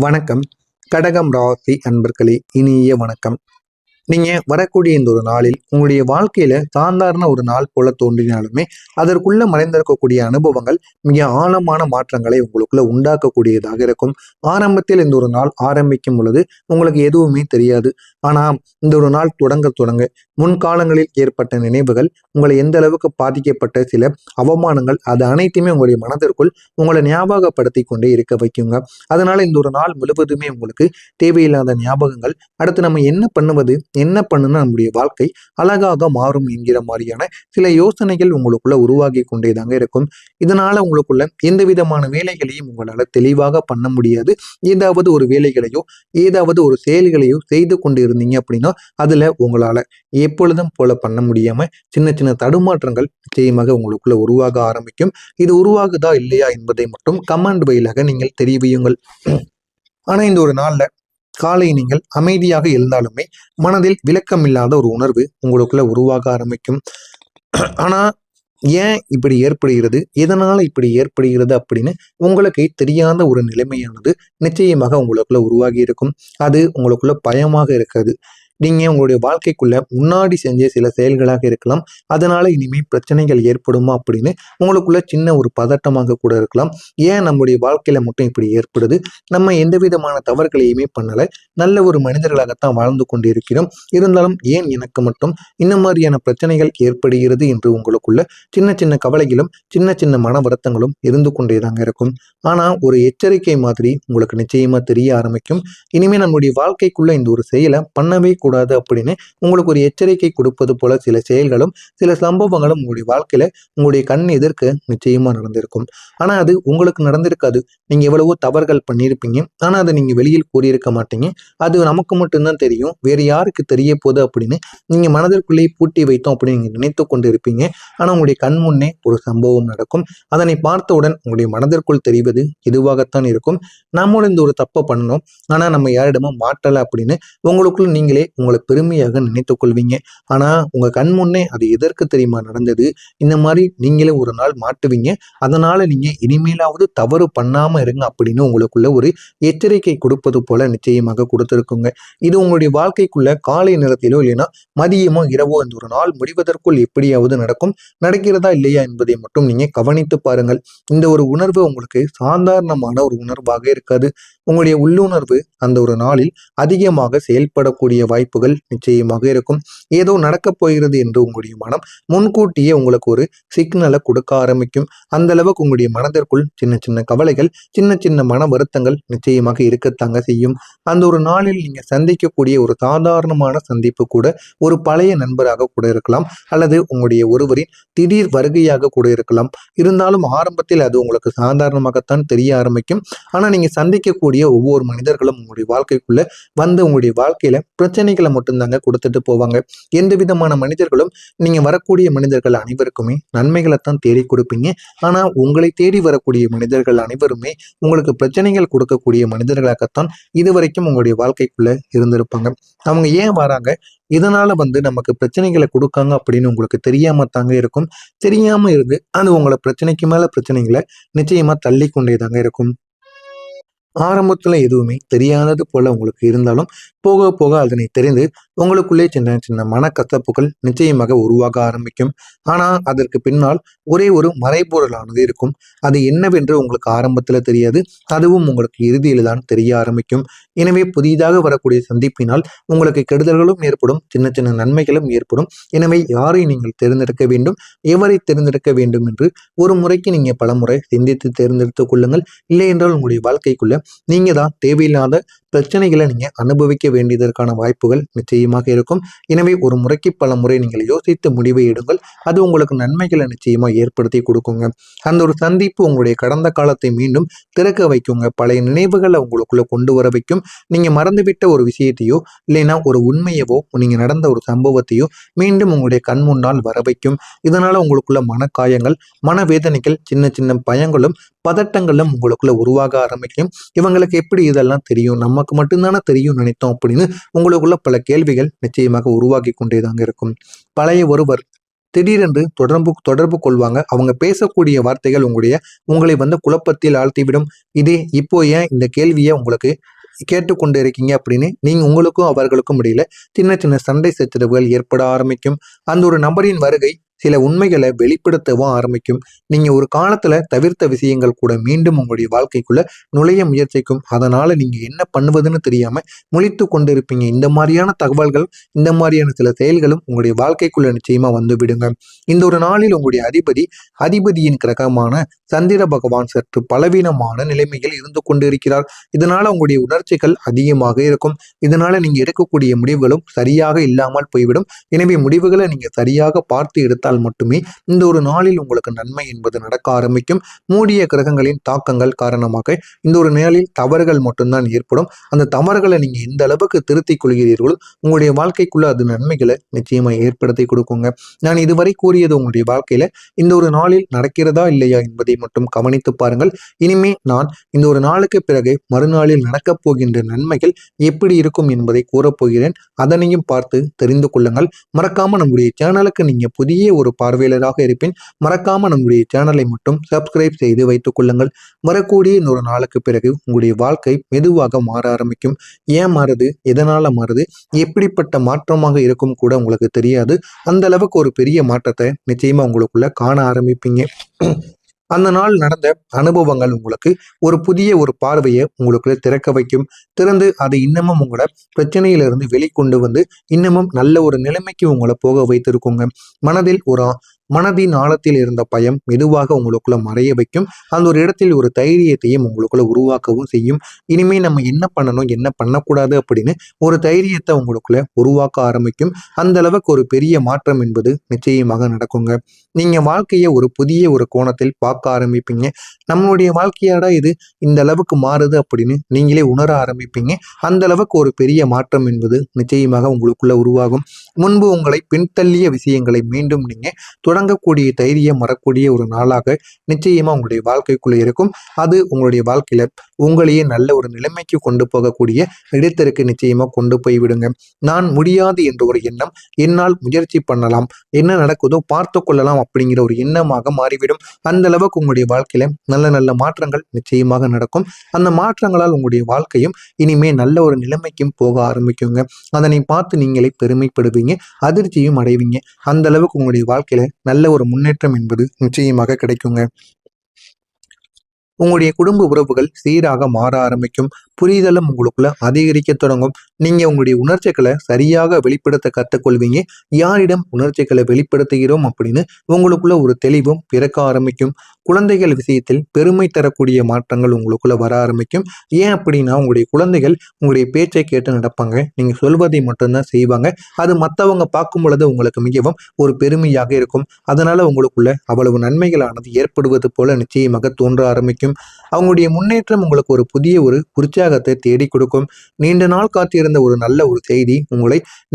வணக்கம். கடகம் ராசி அன்பர்களே, இனிய வணக்கம். நீங்க வரக்கூடிய இந்த ஒரு நாளில் உங்களுடைய வாழ்க்கையில சாதாரண ஒரு நாள் போல தோன்றினாலுமே அதற்குள்ள மறைந்திருக்கக்கூடிய அனுபவங்கள் மிக ஆழமான மாற்றங்களை உங்களுக்குள்ள உண்டாக்கக்கூடியதாக இருக்கும். ஆரம்பத்தில் இந்த ஒரு நாள் ஆரம்பிக்கும் பொழுது உங்களுக்கு எதுவுமே தெரியாது. ஆனா இந்த ஒரு நாள் தொடங்க தொடங்க முன்காலங்களில் ஏற்பட்ட நினைவுகள், உங்களை எந்த அளவுக்கு பாதிக்கப்பட்ட சில அவமானங்கள், அது அனைத்துமே உங்களுடைய மனதிற்குள் உங்களை ஞாபகப்படுத்தி கொண்டே இருக்க வைக்குங்க. அதனால இந்த ஒரு நாள் முழுவதுமே உங்களுக்கு தேவையில்லாத ஞாபகங்கள், அடுத்து நம்ம என்ன பண்ணுவது, என்ன பண்ணுனா நம்முடைய வாழ்க்கை அழகாக மாறும் என்கிற மாதிரியான சில யோசனைகள் உங்களுக்குள்ள உருவாகி கொண்டேதாங்க இருக்கும். இதனால உங்களுக்குள்ள எந்த விதமான வேலைகளையும் உங்களால தெளிவாக பண்ண முடியாது. ஏதாவது ஒரு வேலைகளையோ ஏதாவது ஒரு செயல்களையோ செய்து கொண்டு இருந்தீங்க அப்படின்னா அதுல உங்களால எப்பொழுதும் போல பண்ண முடியாம சின்ன சின்ன தடுமாற்றங்கள் நிச்சயமாக உங்களுக்குள்ள உருவாக ஆரம்பிக்கும். இது உருவாகுதா இல்லையா என்பதை மட்டும் கமெண்ட் வழியாக நீங்கள் தெரிவியுங்கள். ஆனா இந்த ஒரு நாள்ல காலை நீங்கள் அமைதியாக இருந்தாலுமே மனதில் விளக்கமில்லாத ஒரு உணர்வு உங்களுக்குள்ள உருவாக ஆரம்பிக்கும். ஆனா ஏன் இப்படி ஏற்படுகிறது, எதனால இப்படி ஏற்படுகிறது அப்படின்னு உங்களுக்கு தெரியாத ஒரு நிலைமையானது நிச்சயமாக உங்களுக்குள்ள உருவாகி இருக்கும். அது உங்களுக்குள்ள பயமாக இருக்காது. நீங்க உங்களுடைய வாழ்க்கைக்குள்ள முன்னாடி செஞ்ச சில செயல்களாக இருக்கலாம். அதனால இனிமே பிரச்சனைகள் ஏற்படுமா அப்படின்னு உங்களுக்குள்ள சின்ன ஒரு பதட்டமாக கூட இருக்கலாம். ஏன் நம்முடைய வாழ்க்கையில மட்டும் இப்படி ஏற்படுது, நம்ம எந்த விதமான தவறுகளையுமே பண்ணல, நல்ல ஒரு மனிதர்களாகத்தான் வாழ்ந்து கொண்டு இருக்கிறோம், இருந்தாலும் ஏன் எனக்கு மட்டும் இந்த மாதிரியான பிரச்சனைகள் ஏற்படுகிறது என்று உங்களுக்குள்ள சின்ன சின்ன கவலைகளும் சின்ன சின்ன மன வருத்தங்களும் இருந்து கொண்டேதாங்க இருக்கும். ஆனா ஒரு எச்சரிக்கை மாதிரி உங்களுக்கு நிச்சயமா தெரிய ஆரம்பிக்கும். இனிமே நம்முடைய வாழ்க்கைக்குள்ள இந்த ஒரு செயலை பண்ணவே கூடாது அப்படின்னு உங்களுக்கு ஒரு எச்சரிக்கை கொடுப்பது போல சில செயல்களும் சில சம்பவங்களும் உங்களுடைய வாழ்க்கையில உங்களுடைய கண் எதிர்க்க நிச்சயமா நடந்திருக்கும். ஆனா அது உங்களுக்கு நடந்திருக்காது. நீங்க எவ்வளவோ தவறுகள் பண்ணியிருப்பீங்க, ஆனா அதை நீங்க வெளியில் கூறியிருக்க மாட்டீங்க. அது நமக்கு மட்டும்தான் தெரியும், வேறு யாருக்கு தெரிய போகுது அப்படின்னு நீங்க மனதிற்குள்ளேயே பூட்டி வைத்தோம் அப்படின்னு நீங்க நினைத்து கொண்டு இருப்பீங்க. ஆனா உங்களுடைய கண் முன்னே ஒரு சம்பவம் நடக்கும். அதனை பார்த்தவுடன் உங்களுடைய மனதிற்குள் தெரிவது இதுவாகத்தான் இருக்கும். நம்மளும் இந்த ஒரு தப்பை பண்ணணும், ஆனா நம்ம யாரிடமும் மாட்டலை அப்படின்னு உங்களுக்குள் நீங்களே உங்களை பெருமையாக நினைத்துக் கொள்வீங்க. ஆனா உங்க கண் முன்னே அது எதற்கு தெரியுமா நடந்தது, இந்த மாதிரி நீங்களே ஒரு நாள் மாட்டுவீங்க. அதனால நீங்க இனிமேலாவது தவறு பண்ணாம இருங்க அப்படின்னு உங்களுக்குள்ள ஒரு எச்சரிக்கை கொடுப்பது போல நிச்சயமாக கொடுத்திருக்குங்க. இது உங்களுடைய வாழ்க்கைக்குள்ள காலை நேரத்திலோ இல்லைன்னா மதியமோ இரவோ இந்த ஒரு நாள் முடிவதற்குள் எப்படியாவது நடக்கும். நடக்கிறதா இல்லையா என்பதை மட்டும் நீங்க கவனித்து பாருங்கள். இந்த ஒரு உணர்வு உங்களுக்கு சாதாரணமான ஒரு உணர்வாக இருக்காது. உங்களுடைய உள்ளுணர்வு அந்த ஒரு நாளில் அதிகமாக செயல்படக்கூடிய வாய்ப்புகள் நிச்சயமாக இருக்கும். ஏதோ நடக்கப் போகிறது என்று உங்களுடைய மனம் முன்கூட்டியே உங்களுக்கு ஒரு சிக்னலை கொடுக்க ஆரம்பிக்கும். அந்த அளவுக்கு உங்களுடைய மனதிற்குள் சின்ன சின்ன கவலைகள், சின்ன சின்ன மன வருத்தங்கள் நிச்சயமாக இருக்கத்தாங்க செய்யும். அந்த ஒரு நாளில் நீங்க சந்திக்கக்கூடிய ஒரு சாதாரணமான சந்திப்பு கூட ஒரு பழைய நண்பராக கூட இருக்கலாம், அல்லது உங்களுடைய ஒருவரின் திடீர் வருகையாக கூட இருக்கலாம். இருந்தாலும் ஆரம்பத்தில் அது உங்களுக்கு சாதாரணமாகத்தான் தெரிய ஆரம்பிக்கும். ஆனா நீங்க சந்திக்கக்கூடிய ஒவ்வொரு மனிதர்களும் உங்களுடைய வாழ்க்கைக்குள்ள வந்து உங்களுடைய வாழ்க்கையில பிரச்சனைகளை மட்டும்தாங்க கொடுத்துட்டு போவாங்க. எந்த விதமான மனிதர்களும் நீங்க வரக்கூடிய மனிதர்கள் அனைவருக்குமே நன்மைகளைத்தான் தேடி கொடுப்பீங்க. ஆனா உங்களை தேடி வரக்கூடிய மனிதர்கள் அனைவருமே உங்களுக்கு பிரச்சனைகள் கொடுக்கக்கூடிய மனிதர்களாகத்தான் இதுவரைக்கும் உங்களுடைய வாழ்க்கைக்குள்ள இருந்திருப்பாங்க. அவங்க ஏன் வராங்க, இதனால நமக்கு பிரச்சனைகளை கொடுக்காங்க அப்படின்னு உங்களுக்கு தெரியாம தாங்க இருக்கும். தெரியாம இருந்து அது உங்களை பிரச்சனைக்கு மேல பிரச்சனைகளை நிச்சயமா தள்ளி கொண்டேதாங்க இருக்கும். ஆரம்பத்துல எதுவுமே தெரியாதது போல உங்களுக்கு இருந்தாலும் போக போக அதனை தெரிந்து உங்களுக்குள்ளே சின்ன சின்ன மனக்கசப்புகள் நிச்சயமாக உருவாக ஆரம்பிக்கும். ஆனா அதற்கு பின்னால் ஒரே ஒரு மறைபொருளானது இருக்கும். அது என்னவென்று உங்களுக்கு ஆரம்பத்துல தெரியாது, அதுவும் உங்களுக்கு இறுதியில தான் தெரிய ஆரம்பிக்கும். எனவே புதிதாக வரக்கூடிய சந்திப்பினால் உங்களுக்கு கெடுதல்களும் ஏற்படும், சின்ன சின்ன நன்மைகளும் ஏற்படும். எனவே யாரை நீங்கள் தேர்ந்தெடுக்க வேண்டும், எவரை தேர்ந்தெடுக்க வேண்டும் என்று ஒரு முறைக்கு நீங்க பல முறை சிந்தித்து தேர்ந்தெடுத்துக் கொள்ளுங்கள். இல்லை என்றால் உங்களுடைய வாழ்க்கைக்குள்ள நீங்க தான் தேவையில்லாத பிரச்சனைகளை நீங்க அனுபவிக்க வேண்டியதற்கான வாய்ப்புகள் நிச்சயமாக இருக்கும். எனவே ஒரு முறைக்கு பல முறை நீங்கள் யோசித்து முடிவை எடுங்கள். அது உங்களுக்கு நன்மைகளை நிச்சயமா ஏற்படுத்தி கொடுக்குங்க. அந்த ஒரு சந்திப்பு உங்களுடைய கடந்த காலத்தை மீண்டும் திறக்க வைக்குங்க. பழைய நினைவுகளை உங்களுக்குள்ள கொண்டு வர வைக்கும். நீங்க மறந்துவிட்ட ஒரு விஷயத்தையோ இல்லைன்னா ஒரு உண்மையவோ நீங்க நடந்த ஒரு சம்பவத்தையோ மீண்டும் உங்களுடைய கண் முன்னால் வர வைக்கும். இதனால உங்களுக்குள்ள மனக்காயங்கள், மனவேதனைகள், சின்ன சின்ன பயங்களும் பதட்டங்களும் உங்களுக்குள்ள உருவாக ஆரம்பிக்கும். இவங்களுக்கு எப்படி இதெல்லாம் தெரியும், நமக்கு மட்டும்தானே தெரியும் நினைத்தோம் அப்படின்னு உங்களுக்குள்ள பல கேள்விகள் நிச்சயமாக உருவாகி கொண்டேதாங்க இருக்கும். பழைய ஒருவர் திடீரென்று தொடர்பு கொள்வாங்க. அவங்க பேசக்கூடிய வார்த்தைகள் உங்களை குழப்பத்தில் ஆழ்த்திவிடும். இப்போ ஏன் இந்த கேள்வியை உங்களுக்கு கேட்டுக்கொண்டு இருக்கீங்க அப்படின்னு நீங்க உங்களுக்கும் அவர்களுக்கும் முடியல சின்ன சின்ன சண்டை சச்சரவுகள் ஏற்பட ஆரம்பிக்கும். அந்த ஒரு நபரின் வருகை சில உண்மைகளை வெளிப்படுத்தவும் ஆரம்பிக்கும். நீங்க ஒரு காலத்துல தவிர்த்த விஷயங்கள் கூட மீண்டும் உங்களுடைய வாழ்க்கைக்குள்ள நுழைய முயற்சிக்கும். அதனால நீங்க என்ன பண்ணுவதுன்னு தெரியாம முழித்து கொண்டிருப்பீங்க. இந்த மாதிரியான தகவல்கள், இந்த மாதிரியான சில செயல்களும் உங்களுடைய வாழ்க்கைக்குள்ள நிச்சயமா வந்து விடுங்க. இந்த ஒரு நாளில் உங்களுடைய அதிபதியின் கிரகமான சந்திர பகவான் சற்று பலவீனமான நிலைமையில் இருந்து கொண்டிருக்கிறார். இதனால உங்களுடைய உணர்ச்சிகள் அதிகமாக இருக்கும். இதனால நீங்க எடுக்கக்கூடிய முடிவுகளும் சரியாக இல்லாமல் போய்விடும். எனவே முடிவுகளை நீங்க சரியாக பார்த்து எடுத்தால் மட்டுமே இந்த ஒரு நாளில் உங்களுக்கு நன்மை என்பது நடக்க ஆரம்பிக்கும். மூடிய கிரகங்களின் தாக்கங்கள் காரணமாக இந்த ஒரு நாளில் தவறுகள் மட்டும்தான் ஏற்படும். அந்த தவறுகளை நீங்க எந்த அளவுக்கு திருத்திக் கொள்கிறீர்களோ உங்களுடைய வாழ்க்கைக்குள்ள அது நன்மைகளை நிச்சயமா ஏற்படுத்தி கொடுக்குங்க. நான் இதுவரை கூறியது உங்களுடைய வாழ்க்கையில இந்த ஒரு நாளில் நடக்கிறதா இல்லையா என்பதை மட்டும் கவனித்து பாருங்கள். இனிமே நான் இந்த ஒரு நாளுக்கு பிறகு மறுநாளில் நடக்கப் போகின்ற நன்மைகள் எப்படி இருக்கும் என்பதை கூறப்போகிறேன். அதனையும் பார்த்து தெரிந்து கொள்ளுங்கள். மறக்காம நம்முடைய சேனலுக்கு நீங்க புதிய ஒரு பார்வையாளராக இருப்பின் மறக்காம நம்முடைய சேனலை மட்டும் சப்ஸ்கிரைப் செய்து வைத்துக் கொள்ளுங்கள். வரக்கூடிய இன்னொரு நாளுக்கு பிறகு உங்களுடைய வாழ்க்கை மெதுவாக மாற ஆரம்பிக்கும். ஏன் மாறுது, எதனால மாறுது, எப்படிப்பட்ட மாற்றமாக இருக்கும் கூட உங்களுக்கு தெரியாது. அந்த அளவுக்கு ஒரு பெரிய மாற்றத்தை நிச்சயமா உங்களுக்குள்ள காண ஆரம்பிப்பீங்க. அந்த நாள் நடந்த அனுபவங்கள் உங்களுக்கு ஒரு பார்வையை உங்களுக்கு திறக்க வைக்கும். திறந்து அதை இன்னமும் உங்களோட பிரச்சனையிலிருந்து வெளிக்கொண்டு இன்னமும் நல்ல ஒரு நிலைமைக்கு உங்களை போக வைத்திருக்குங்க. மனதின் ஆழத்தில் இருந்த பயம் மெதுவாக உங்களுக்குள்ள மறைய வைக்கும். அந்த ஒரு இடத்தில் ஒரு தைரியத்தையும் உங்களுக்குள்ள உருவாக்கவும் செய்யும். இனிமே நம்ம என்ன பண்ணணும், என்ன பண்ணக்கூடாது அப்படின்னு ஒரு தைரியத்தை உங்களுக்குள்ள உருவாக்க ஆரம்பிக்கும். அந்த அளவுக்கு ஒரு பெரிய மாற்றம் என்பது நிச்சயமாக நடக்குங்க. நீங்க வாழ்க்கையை ஒரு புதிய ஒரு கோணத்தில் பார்க்க ஆரம்பிப்பீங்க. நம்மளுடைய வாழ்க்கையாடா இது இந்த அளவுக்கு மாறுது அப்படின்னு நீங்களே உணர ஆரம்பிப்பீங்க. அந்த அளவுக்கு ஒரு பெரிய மாற்றம் என்பது நிச்சயமாக உங்களுக்குள்ள உருவாகும். முன்பு உங்களை பின்தள்ளிய விஷயங்களை மீண்டும் நீங்க தொடங்கக்கூடிய தைரியம் வரக்கூடிய ஒரு நாளாக நிச்சயமா உங்களுடைய வாழ்க்கைக்குள்ள இருக்கும். அது உங்களுடைய வாழ்க்கையில உங்களையே நல்ல ஒரு நிலைமைக்கு கொண்டு போகக்கூடிய இடத்திற்கு நிச்சயமா கொண்டு போய் விடுங்க. நான் முடியாது என்ற ஒரு எண்ணம் என்னால் முயற்சி பண்ணலாம், என்ன நடக்குதோ பார்த்து கொள்ளலாம் அப்படிங்கிற ஒரு எண்ணமாக மாறிவிடும். அந்த அளவுக்கு உங்களுடைய வாழ்க்கையில நல்ல நல்ல மாற்றங்கள் நிச்சயமாக நடக்கும். அந்த மாற்றங்களால் உங்களுடைய வாழ்க்கையும் இனிமே நல்ல ஒரு நிலைமைக்கும் போக ஆரம்பிக்குங்க. அதனை பார்த்து நீங்களே பெருமைப்படுவீங்க, அதிர்ச்சியும் அடைவீங்க. அந்த அளவுக்கு உங்களுடைய வாழ்க்கையில நல்ல ஒரு முன்னேற்றம் என்பது நிச்சயமாக கிடைக்குங்க. உங்களுடைய குடும்ப உறவுகள் சீராக மாற ஆரம்பிக்கும். புரிதலும் உங்களுக்குள்ள அதிகரிக்க தொடங்கும். நீங்க உங்களுடைய உணர்ச்சிகளை சரியாக வெளிப்படுத்த கற்றுக்கொள்வீங்க. யாரிடம் உணர்ச்சிகளை வெளிப்படுத்துகிறோம் அப்படின்னு உங்களுக்குள்ள ஒரு தெளிவும் பிறக்க ஆரம்பிக்கும். குழந்தைகள் விஷயத்தில் பெருமை தரக்கூடிய மாற்றங்கள் உங்களுக்குள்ள வர ஆரம்பிக்கும். ஏன் அப்படின்னா உங்களுடைய குழந்தைகள் உங்களுடைய பேச்சை கேட்டு நடப்பாங்க. நீங்க சொல்வதை மட்டும்தான் செய்வாங்க. அது மற்றவங்க பார்க்கும் பொழுது உங்களுக்கு மிகவும் ஒரு பெருமையாக இருக்கும். அதனால உங்களுக்குள்ள அவ்வளவு நன்மைகளானது ஏற்படுவது போல நிச்சயமாக தோன்ற ஆரம்பிக்கும். அவங்களுடைய முன்னேற்றம் உங்களுக்கு ஒரு புதிய ஒரு உற்சாகத்தை தேடி கொடுக்கும். நீண்ட நாள் காத்திருந்த ஒரு நல்ல ஒரு செய்தி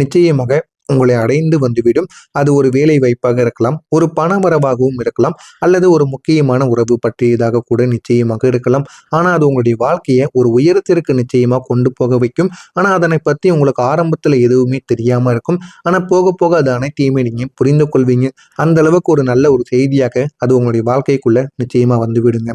நிச்சயமாக உங்களை அடைந்து வந்துவிடும். அது ஒரு வேலை வாய்ப்பாக இருக்கலாம், ஒரு பணவரவாகவும் இருக்கலாம், அல்லது ஒரு முக்கியமான உறவு பற்றியதாக கூட நிச்சயமாக இருக்கலாம். ஆனா அது உங்களுடைய வாழ்க்கையை ஒரு உயரத்திற்கு நிச்சயமா கொண்டு போக வைக்கும். ஆனா அதனை பத்தி உங்களுக்கு ஆரம்பத்துல எதுவுமே தெரியாம இருக்கும். ஆனா போக போக அது அனைத்தையுமே நீங்க புரிந்து கொள்வீங்க. அந்த அளவுக்கு ஒரு நல்ல ஒரு செய்தியாக அது உங்களுடைய வாழ்க்கைக்குள்ள நிச்சயமா வந்து விடுங்க.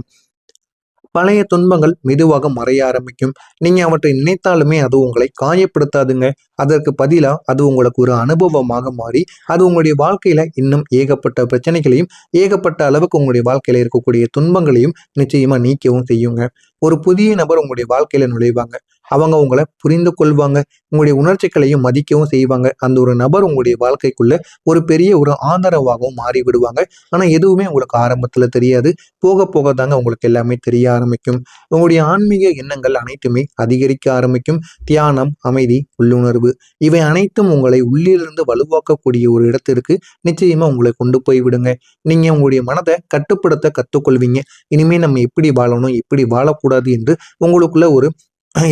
பழைய துன்பங்கள் மெதுவாக மறைய ஆரம்பிக்கும். நீங்க அவற்றை நினைத்தாலுமே அது உங்களை காயப்படுத்தாதுங்க. அதற்கு பதிலா அது உங்களுக்கு ஒரு அனுபவமாக மாறி அது உங்களுடைய வாழ்க்கையில இன்னும் ஏகப்பட்ட பிரச்சனைகளையும் ஏகப்பட்ட அளவுக்கு உங்களுடைய வாழ்க்கையில இருக்கக்கூடிய துன்பங்களையும் நிச்சயமா நீக்கவும் செய்யுங்க. ஒரு புதிய நபர் உங்களுடைய வாழ்க்கையில நுழைவாங்க. அவங்க உங்களை புரிந்து கொள்வாங்க. உங்களுடைய உணர்ச்சிகளையும் மதிக்கவும் செய்வாங்க. அந்த ஒரு நபர் உங்களுடைய வாழ்க்கைக்குள்ள ஒரு பெரிய ஒரு ஆதரவாகவும் மாறி விடுவாங்க. ஆனா எதுவுமே உங்களுக்கு ஆரம்பத்துல தெரியாது. போக போக தாங்க உங்களுக்கு எல்லாமே தெரிய ஆரம்பிக்கும். உங்களுடைய ஆன்மீக எண்ணங்கள் அனைத்துமே அதிகரிக்க ஆரம்பிக்கும். தியானம், அமைதி, உள்ளுணர்வு இவை அனைத்தும் உங்களை உள்ளிருந்து வலுவாக்கக்கூடிய ஒரு இடத்திற்கு நிச்சயமா உங்களை கொண்டு போய் விடுங்க. நீங்க உங்களுடைய மனதை கட்டுப்படுத்த கற்றுக்கொள்வீங்க. இனிமே நம்ம எப்படி வாழணும், எப்படி வாழக்கூடாது என்று உங்களுக்குள்ள ஒரு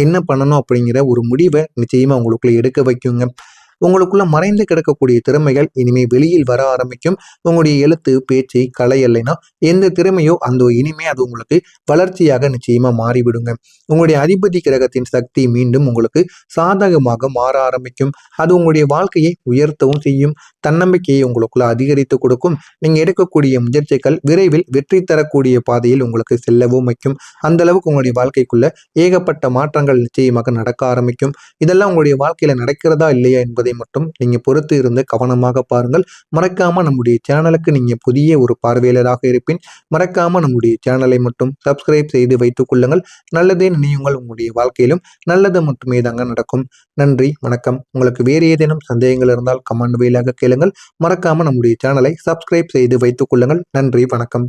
என்ன பண்ணணும் அப்படிங்கிற ஒரு முடிவை நிச்சயமா உங்களுக்குள்ள எடுக்க வைக்குங்க. உங்களுக்குள்ள மறைந்து கிடக்கக்கூடிய திறமைகள் இனிமே வெளியில் வர ஆரம்பிக்கும். உங்களுடைய எழுத்து, பேச்சு, கலை இல்லைன்னா எந்த திறமையோ அந்த இனிமே அது உங்களுக்கு வளர்ச்சியாக நிச்சயமா மாறிவிடுங்க. உங்களுடைய அதிபதி கிரகத்தின் சக்தி மீண்டும் உங்களுக்கு சாதகமாக மாற ஆரம்பிக்கும். அது உங்களுடைய வாழ்க்கையை உயர்த்தவும் செய்யும். தன்னம்பிக்கையை உங்களுக்குள்ள அதிகரித்து கொடுக்கும். நீங்க எடுக்கக்கூடிய முயற்சிகள் விரைவில் வெற்றி தரக்கூடிய பாதையில் உங்களுக்கு செல்லவும் வைக்கும். அந்த அளவுக்கு உங்களுடைய வாழ்க்கைக்குள்ள ஏகப்பட்ட மாற்றங்கள் நிச்சயமாக நடக்க ஆரம்பிக்கும். இதெல்லாம் உங்களுடைய வாழ்க்கையில நடக்கிறதா இல்லையா என்பதை மட்டும் நீங்க பொறுத்து இருந்து கவனமாக பாருங்கள். மறக்காம நம்முடைய சேனலுக்கு நீங்க புதிய ஒரு பார்வையாளராக இருப்பின் மறக்காம நம்முடைய சேனலை மட்டும் சப்ஸ்கிரைப் செய்து வைத்துக் கொள்ளுங்கள். நல்லதே நினையுங்கள். உங்களுடைய வாழ்க்கையிலும் நல்லது மட்டுமே தாங்க நடக்கும். நன்றி, வணக்கம். உங்களுக்கு வேறு ஏதேனும் சந்தேகங்கள் இருந்தால் கமெண்ட் வாயிலாக கேளுங்கள். மறக்காம நம்முடைய சேனலை சப்ஸ்கிரைப் செய்து வைத்துக் கொள்ளுங்கள். நன்றி, வணக்கம்.